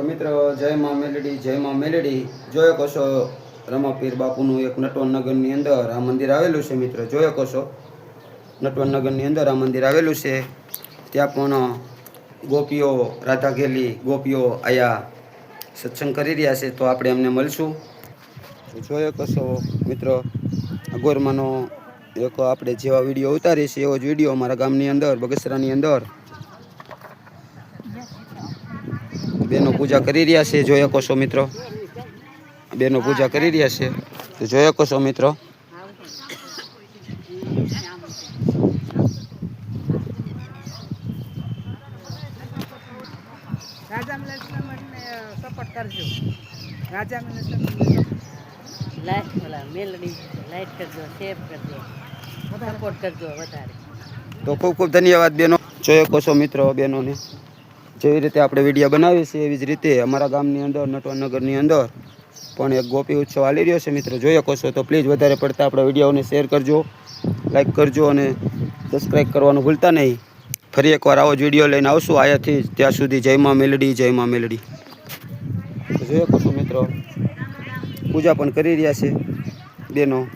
તો મિત્રો જય માં મેલડી જોયો કશો રમાપીર બાપુનું એક નટવરનગરની અંદર આ મંદિર આવેલું છે. મિત્રો જોયો કશો નટવરનગરની અંદર આ મંદિર આવેલું છે. ત્યાં પણ ગોપીઓ રાધા ઘેલી ગોપીઓ આયા સત્સંગ કરી રહ્યા છે. તો આપણે એમને મળશું. જોયો કશો મિત્રો અગોરમાંનો એક આપણે જેવા વિડીયો ઉતારીએ છીએ એવો જ વિડીયો અમારા ગામની અંદર બગસરાની અંદર બેનો પૂજા કરી રહ્યા છે. જોઈ શકો છો મિત્રો, બેનો પૂજા કરી રહ્યા છે. તો જોઈ શકો છો મિત્રો. તો ખૂબ ખૂબ ધન્યવાદ બેનો. જોઈ શકો છો મિત્રો, બેનોને જેવી રીતે આપણે વિડીયો બનાવીએ છીએ એવી જ રીતે અમારા ગામની અંદર નટવરનગરની અંદર પણ એક ગોપી ઉત્સવ ચાલી રહ્યો છે. મિત્રો જોઈ શકો છો. તો પ્લીઝ વધારે પડતા આપણા વિડીયોને શેર કરજો, લાઈક કરજો અને સબસ્ક્રાઈબ કરવાનું ભૂલતા નહીં. ફરી એકવાર આવો જ વિડીયો લઈને આવશું આયાથી. ત્યાં સુધી જય માં મેલડી, જય માં મેલડી. જોઈ શકો છો મિત્રો, પૂજા પણ કરી રહ્યા છે બેનો.